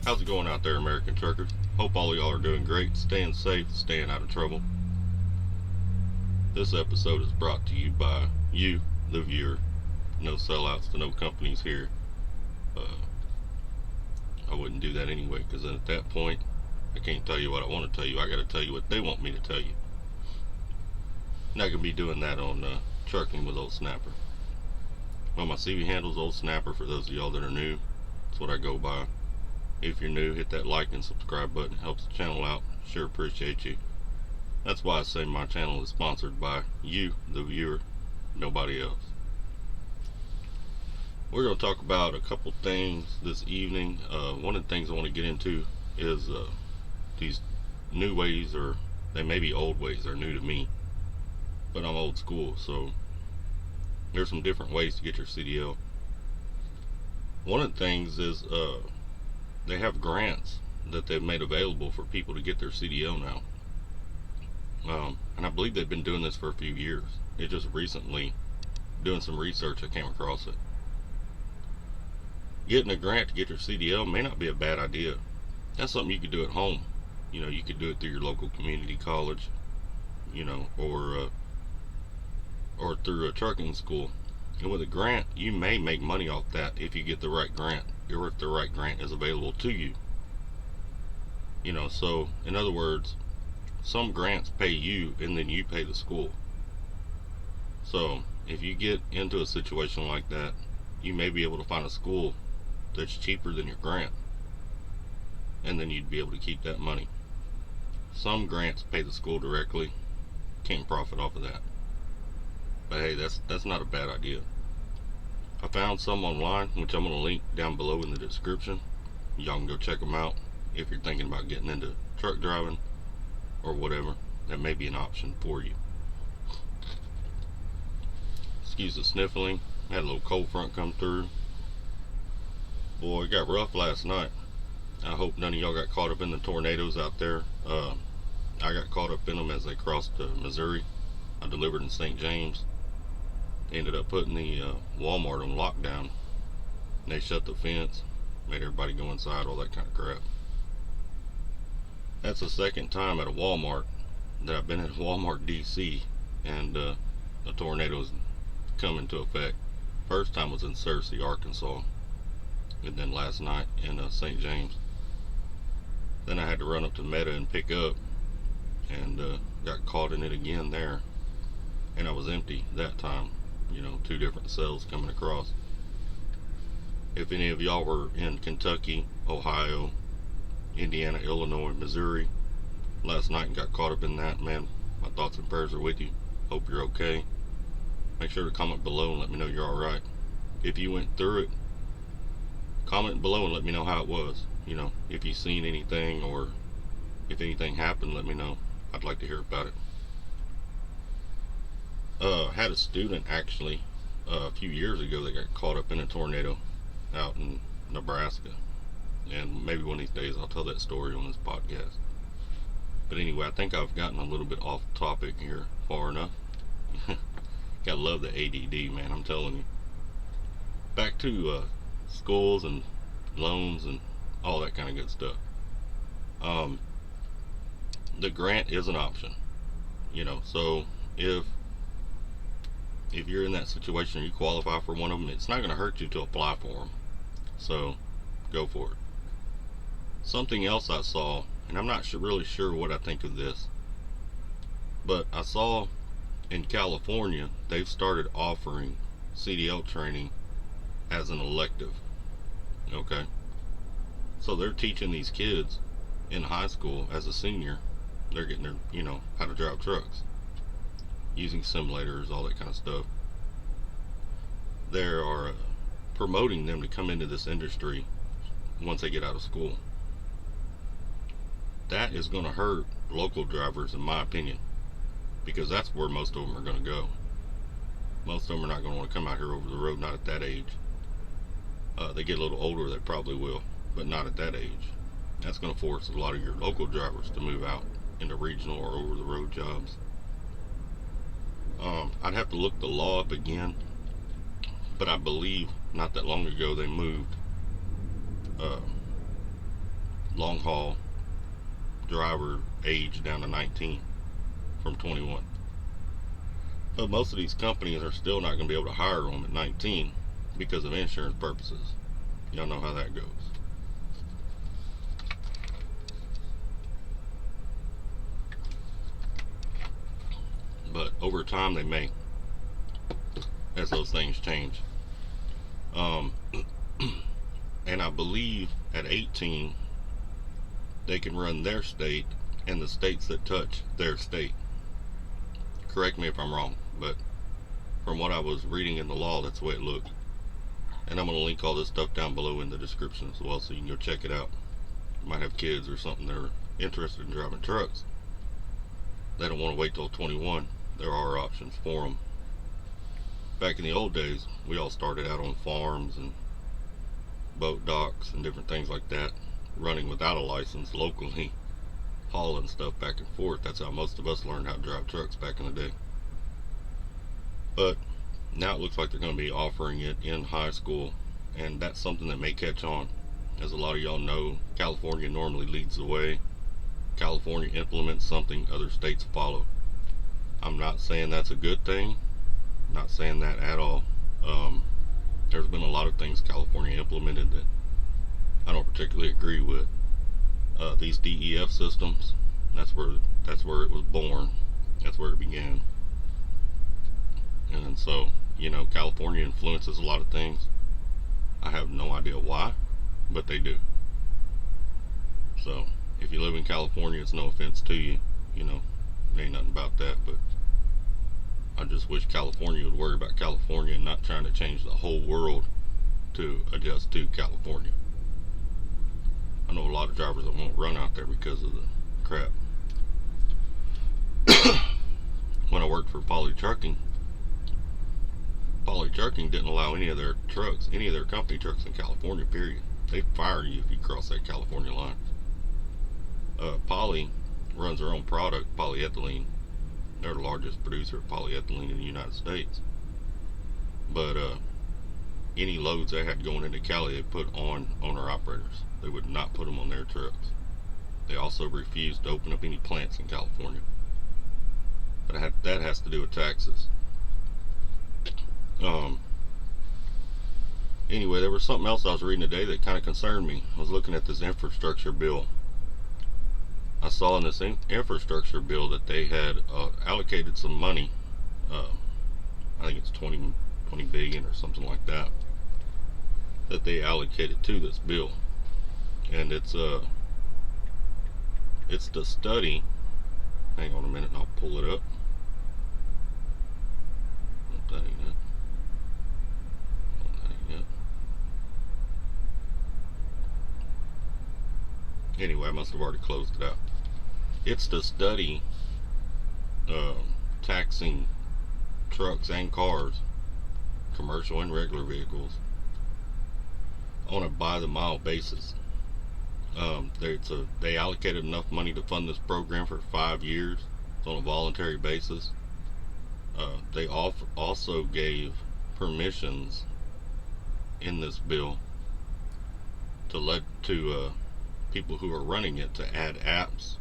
How's it going out there, American truckers? Hope all of y'all are doing great, staying safe, staying out of trouble. This episode is brought to you by you, the viewer. No sellouts to no companies here. I wouldn't do that anyway, because at that point, I can't tell you what I want to tell you. I got to tell you what they want me to tell you. Not going to be doing that on Trucking with Old Snapper. Well, my CV handle's Old Snapper for those of y'all that are new. That's what I go by. If you're new, hit that like and subscribe button. It helps the channel out. Sure appreciate you. That's why I say my channel is sponsored by you, the viewer, nobody else. We're going to talk about a couple things this evening. One of the things I want to get into is these new ways, or they may be old ways. They're new to me, but I'm old school, so there's some different ways to get your CDL. One of the things is they have grants that they've made available for people to get their CDL now. And I believe they've been doing this for a few years. It just recently, doing some research, I came across it. Getting a grant to get your CDL may not be a bad idea. That's something you could do at home. You know, you could do it through your local community college, you know, or through a trucking school. And with a grant, you may make money off that if you get the right grant, or if the right grant is available to you. You know, so in other words, some grants pay you and then you pay the school. So if you get into a situation like that, you may be able to find a school that's cheaper than your grant, and then you'd be able to keep that money. Some grants pay the school directly, can't profit off of that. But hey, that's not a bad idea. I found some online, which I'm going to link down below in the description. Y'all can go check them out if you're thinking about getting into truck driving or whatever. That may be an option for you. Excuse the sniffling. I had a little cold front come through. Boy, it got rough last night. I hope none of y'all got caught up in the tornadoes out there. I got caught up in them as they crossed Missouri. I delivered in St. James. They ended up putting the Walmart on lockdown. They shut the fence, made everybody go inside, all that kind of crap. That's the second time at a Walmart that I've been at Walmart DC and a tornado's come into effect. First time was in Searcy, Arkansas, and then last night in St. James. Then I had to run up to Meta and pick up, and got caught in it again there. And I was empty that time. You know, two different cells coming across. If any of y'all were in Kentucky, Ohio, Indiana, Illinois, Missouri last night and got caught up in that, man, my thoughts and prayers are with you. Hope you're okay. Make sure to comment below and let me know you're alright. If you went through it, comment below and let me know how it was. You know, if you've seen anything or if anything happened, let me know. I'd like to hear about it. Had a student actually a few years ago that got caught up in a tornado out in Nebraska, and maybe one of these days I'll tell that story on this podcast. But anyway, I think I've gotten a little bit off topic here far enough. Gotta love the ADD, man, I'm telling you. Back to schools and loans and all that kind of good stuff. The grant is an option, you know, so if you're in that situation or you qualify for one of them, it's not going to hurt you to apply for them. So go for it. Something else I saw, and I'm not really sure what I think of this, but I saw in California they've started offering CDL training as an elective. Okay, so they're teaching these kids in high school as a senior. They're getting their, you know, how to drive trucks using simulators, all that kind of stuff. They are promoting them to come into this industry once they get out of school. That is going to hurt local drivers, in my opinion, because that's where most of them are going to go. Most of them are not going to want to come out here over the road, not at that age. They get a little older, they probably will, but not at that age. That's going to force a lot of your local drivers to move out into regional or over the road jobs. I'd have to look the law up again, but I believe not that long ago they moved long haul driver age down to 19 from 21. But most of these companies are still not going to be able to hire them at 19 because of insurance purposes. Y'all know how that goes. But over time they may, as those things change. And I believe at 18 they can run their state and the states that touch their state. Correct me if I'm wrong, but from what I was reading in the law, that's the way it looked. And I'm going to link all this stuff down below in the description as well, so you can go check it out. You might have kids or something that are interested in driving trucks. They don't want to wait till 21. There are options for them. Back in the old days, we all started out on farms and boat docks and different things like that, running without a license locally, hauling stuff back and forth. That's how most of us learned how to drive trucks back in the day. But now it looks like they're going to be offering it in high school, and that's something that may catch on. As a lot of y'all know, California normally leads the way. California implements something, other states follow. I'm not saying that's a good thing, not saying that at all. There's been a lot of things California implemented that I don't particularly agree with. These DEF systems, that's where it was born. That's where it began. And so, you know, California influences a lot of things. I have no idea why, but they do. So, if you live in California, it's no offense to you. You know, there ain't nothing about that, but I just wish California would worry about California and not trying to change the whole world to adjust to California. I know a lot of drivers that won't run out there because of the crap. When I worked for Poly Trucking didn't allow any of their trucks, any of their company trucks in California, period. They'd fire you if you cross that California line. Poly runs their own product, polyethylene. They're the largest producer of polyethylene in the United States. But any loads they had going into Cali, they put on owner-operators. They would not put them on their trucks. They also refused to open up any plants in California. But that has to do with taxes. Anyway, there was something else I was reading today that kind of concerned me. I was looking at this infrastructure bill. I saw in this infrastructure bill that they had allocated some money. I think it's 20 billion or something like that they allocated to this bill, and it's to study. Hang on a minute, and I'll pull it up. That ain't it. Anyway, I must have already closed it out. It's to study taxing trucks and cars, commercial and regular vehicles, on a by the mile basis. They allocated enough money to fund this program for 5 years. It's on a voluntary basis. They also gave permissions in this bill to people who are running it to add apps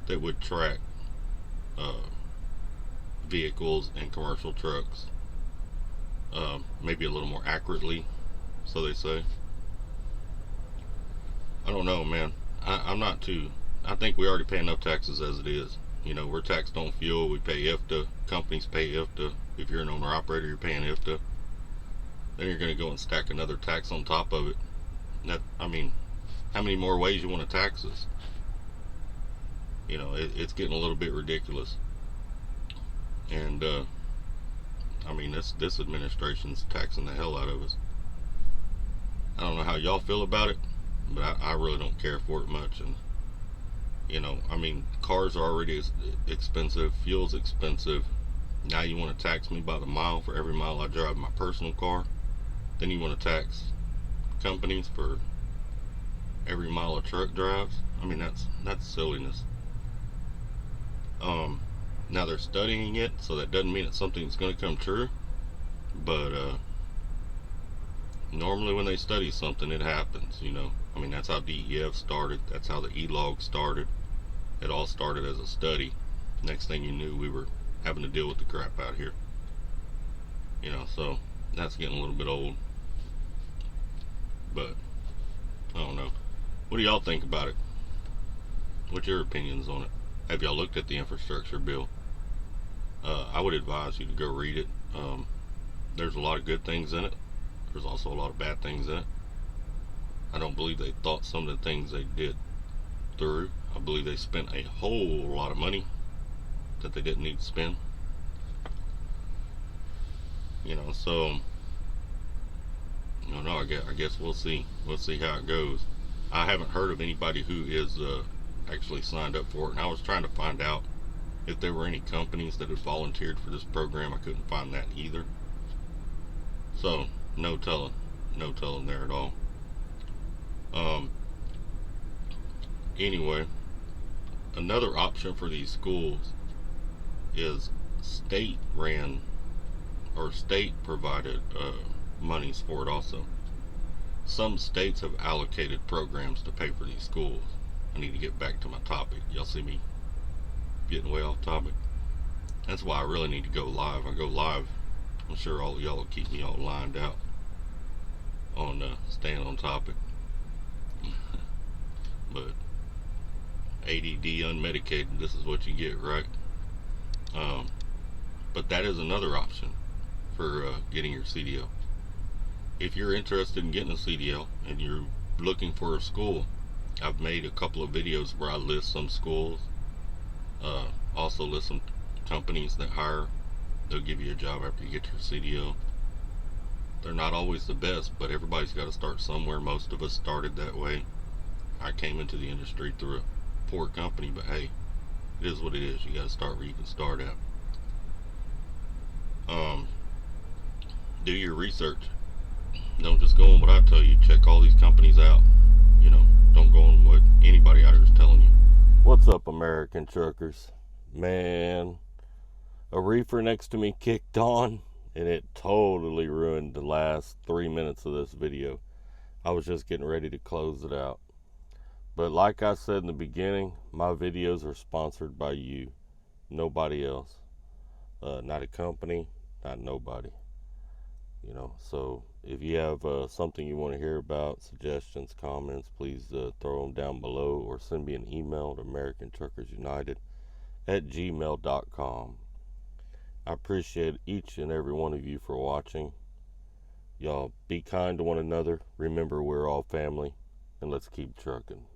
that would track vehicles and commercial trucks, maybe a little more accurately, so they say. I don't know, man. I'm not too. I think we already pay enough taxes as it is. You know, we're taxed on fuel. We pay IFTA. Companies pay IFTA. If you're an owner-operator, you're paying IFTA. Then you're going to go and stack another tax on top of it. I mean, how many more ways you want to tax us? You know, it's getting a little bit ridiculous. And, I mean, this administration's taxing the hell out of us. I don't know how y'all feel about it, but I really don't care for it much. And, you know, I mean, cars are already expensive, fuel's expensive. Now you want to tax me by the mile for every mile I drive my personal car. Then you want to tax companies for every mile a truck drives. I mean, that's silliness. Now they're studying it, so that doesn't mean it's something that's going to come true. But Normally when they study something, it happens, you know. I mean, that's how DEF started. That's how the E-log started. It all started as a study. Next thing you knew, we were having to deal with the crap out here. You know, so that's getting a little bit old. But, I don't know. What do y'all think about it? What's your opinions on it? Have y'all looked at the infrastructure bill? I would advise you to go read it. There's a lot of good things in it. There's also a lot of bad things in it. I don't believe they thought some of the things they did through. I believe they spent a whole lot of money that they didn't need to spend. You know, so I don't know. I guess we'll see. We'll see how it goes. I haven't heard of anybody who is actually signed up for it, and I was trying to find out if there were any companies that had volunteered for this program. I couldn't find that either. So no telling there at all. Anyway, another option for these schools is state ran or state provided monies for it also. Some states have allocated programs to pay for these schools. I need to get back to my topic. Y'all see me getting way off topic. That's why I really need to go live. I go live, I'm sure all of y'all will keep me all lined out on staying on topic. But ADD unmedicated, this is what you get, right? But that is another option for getting your CDL. If you're interested in getting a CDL and you're looking for a school, I've made a couple of videos where I list some schools, also list some companies that hire. They'll give you a job after you get your CDL. They're not always the best, but everybody's got to start somewhere. Most of us started that way. I came into the industry through a poor company, but hey, it is what it is. You got to start where you can start at. Do your research. Don't just go on what I tell you. Check all these companies out. You know, don't go on what anybody out here is telling you. What's up, American truckers? Man, a reefer next to me kicked on, and it totally ruined the last 3 minutes of this video. I was just getting ready to close it out. But like I said in the beginning, my videos are sponsored by you. Nobody else. Not a company, not nobody. You know, so if you have something you want to hear about, suggestions, comments, please throw them down below or send me an email to AmericanTruckersUnited@gmail.com. I appreciate each and every one of you for watching. Y'all be kind to one another. Remember, we're all family, and let's keep trucking.